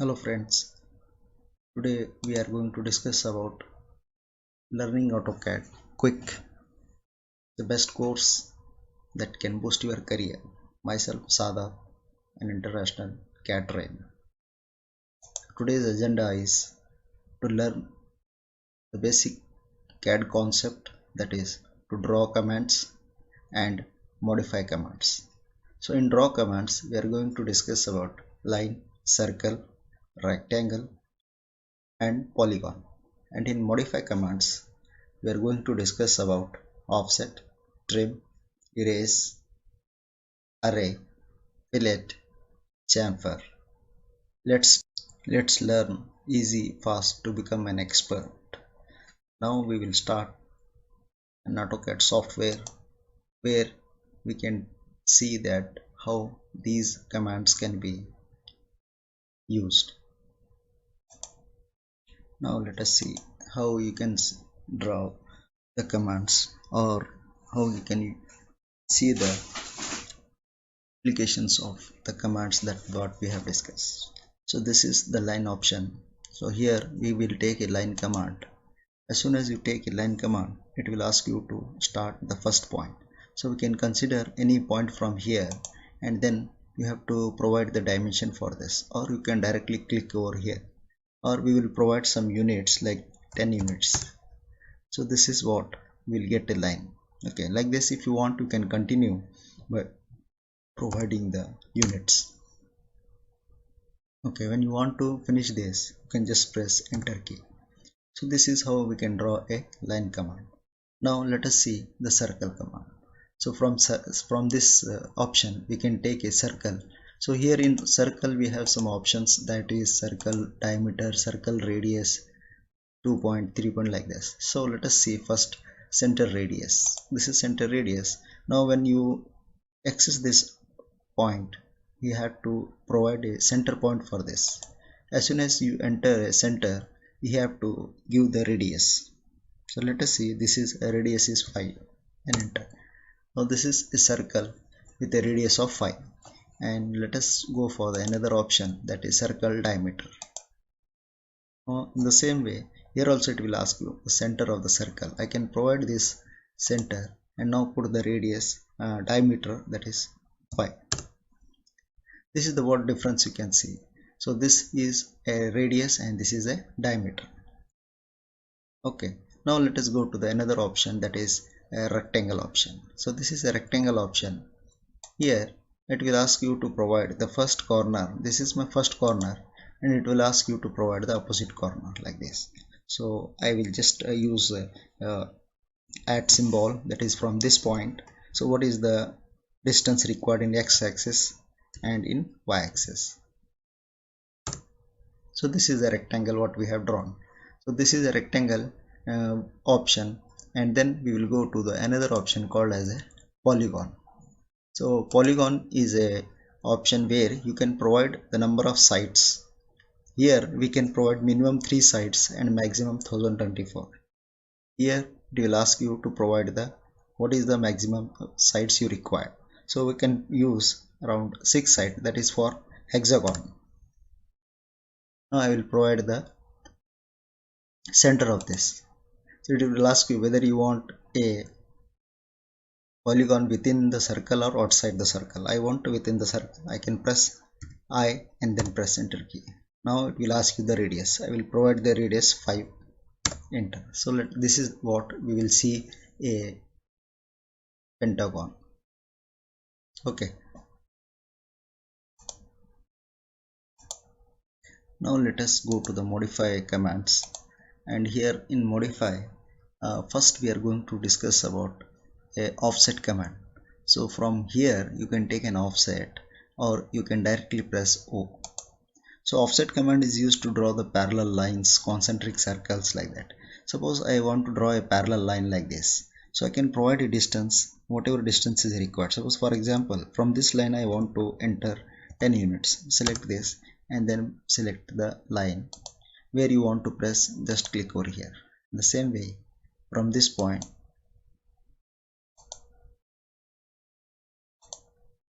Hello friends, today we are going to discuss about learning AutoCAD quick, the best course that can boost your career. Myself Sada, an international CAD trainer. Today's agenda is to learn the basic CAD concept, that is to draw commands and modify commands. So in draw commands we are going to discuss about line, circle, rectangle and polygon, and in modify commands we are going to discuss about offset, trim, erase, array, fillet, chamfer. Let's learn easy fast to become an expert. Now we will start an AutoCAD software where we can see that how these commands can be used. Now let us see how you can draw the commands, or how you can see the applications of the commands that what we have discussed. So this is the line option. So here we will take a line command. As soon as you take a line command, it will ask you to start the first point. So we can consider any point from here, and then you have to provide the dimension for this, or you can directly click over here, or we will provide some units like 10 units. So this is what we'll get a line. Okay, like this if you want you can continue by providing the units. Okay, when you want to finish this you can just press enter key. So this is how we can draw a line command. Now let us see the circle command. So from this option we can take a circle. So here in circle we have some options, that is circle diameter, circle radius, 2 point, 3 point, like this. So let us see first center radius. This is center radius. Now when you access this point you have to provide a center point for this. As soon as you enter a center you have to give the radius. So let us see, this is a radius is 5 and enter. Now this is a circle with a radius of 5, and let us go for the another option, that is circle diameter. Now in the same way here also it will ask you the center of the circle. I can provide this center and now put the radius diameter, that is 5. This is the what difference you can see. So this is a radius and this is a diameter. Okay, now let us go to the another option, that is a rectangle option. So this is a rectangle option. Here it will ask you to provide the first corner. This is my first corner, and it will ask you to provide the opposite corner like this. So I will just use at symbol, that is from this point. So what is the distance required in x-axis and in y-axis? So this is a rectangle what we have drawn. So this is a rectangle option, and then we will go to the another option called as a polygon. So polygon is a option where you can provide the number of sides. Here we can provide minimum 3 sides and maximum 1024. Here it will ask you to provide the what is the maximum sides you require. So we can use around 6 sides, that is for hexagon. Now I will provide the center of this. So it will ask you whether you want a polygon within the circle or outside the circle. I want within the circle. I can press I and then press enter key. Now it will ask you the radius. I will provide the radius 5, enter. So this is what we will see, a pentagon. Okay, now let us go to the modify commands, and here in modify first we are going to discuss about a offset command. So from here you can take an offset, or you can directly press O. So offset command is used to draw the parallel lines, concentric circles, like that. Suppose I want to draw a parallel line like this, so I can provide a distance, whatever distance is required. Suppose for example from this line I want to enter 10 units. Select this and then select the line where you want to press, just click over here. In the same way from this point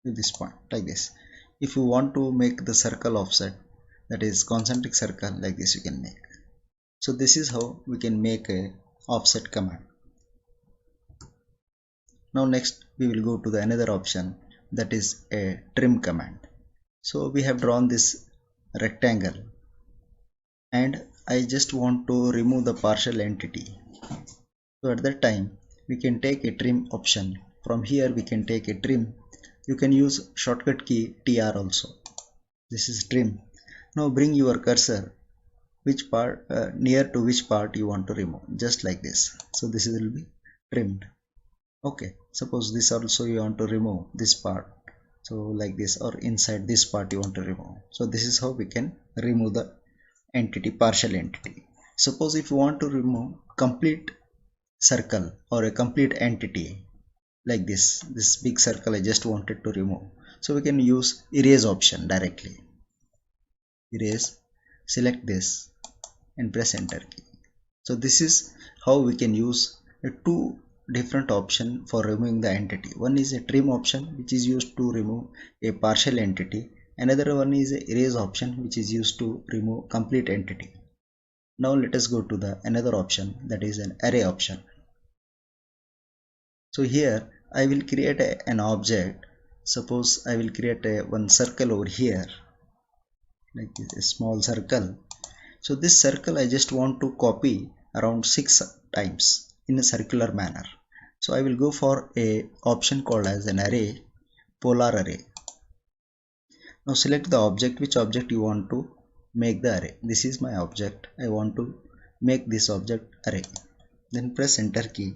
to this point, like this. If you want to make the circle offset, that is concentric circle, like this you can make. So this is how we can make a offset command. Now next we will go to the another option, that is a trim command. So we have drawn this rectangle and I just want to remove the partial entity. So at that time we can take a trim option. From here we can take a trim. You can use shortcut key TR also. This is trim. Now bring your cursor which part near to which part you want to remove, just like this. So this will be trimmed. Okay, suppose this also you want to remove this part, so like this, or inside this part you want to remove. So this is how we can remove the entity, partial entity. Suppose if you want to remove complete circle or a complete entity, like this big circle I just wanted to remove, so we can use erase option directly. Erase, select this and press enter key. So this is how we can use two different option for removing the entity. One is a trim option, which is used to remove a partial entity. Another one is a erase option, which is used to remove complete entity. Now let us go to the another option, that is an array option. So here I will create an object. Suppose I will create one circle over here, like this, a small circle. So this circle I just want to copy around 6 times in a circular manner. So I will go for a option called as an array, polar array. Now select the object, which object you want to make the array. This is my object. I want to make this object array. Then press enter key.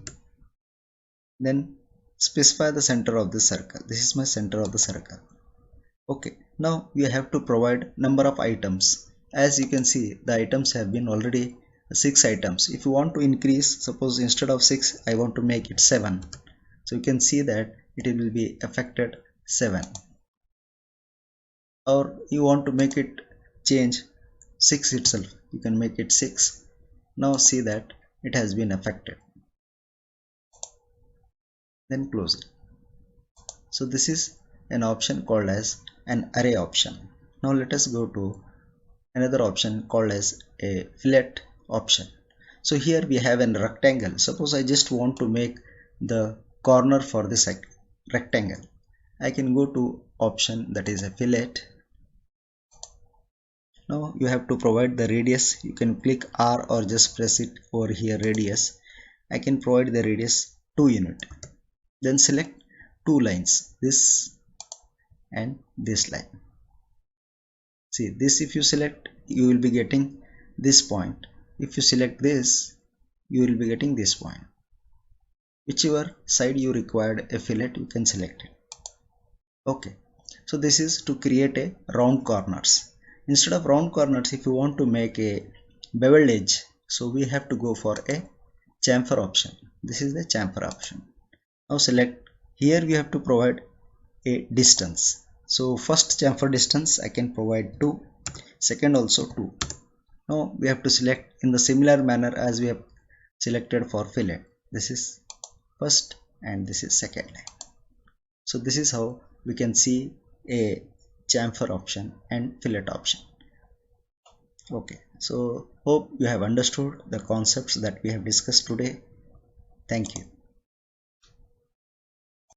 Then specify the center of the circle. This is my center of the circle. Okay, now we have to provide number of items. As you can see, the items have been already 6 items. If you want to increase, suppose instead of 6 I want to make it 7, so you can see that it will be affected 7. Or you want to make it change 6 itself, you can make it 6. Now see that it has been affected. Then close it. So this is an option called as an array option. Now let us go to another option called as a fillet option. So here we have a rectangle. Suppose I just want to make the corner for this rectangle. I can go to option, that is a fillet. Now you have to provide the radius. You can click R or just press it over here, radius. I can provide the radius 2 unit. Then select 2 lines, this and this line. See this, if you select, you will be getting this point. If you select this, you will be getting this point. Whichever side you required a fillet, you can select it. Okay, so this is to create a round corners. Instead of round corners, if you want to make a beveled edge, so we have to go for a chamfer option. This is the chamfer option. Now select, here we have to provide a distance. So first chamfer distance I can provide 2, second also 2. Now we have to select in the similar manner as we have selected for fillet. This is first and this is second line. So this is how we can see a chamfer option and fillet option. Okay, so hope you have understood the concepts that we have discussed today. Thank you.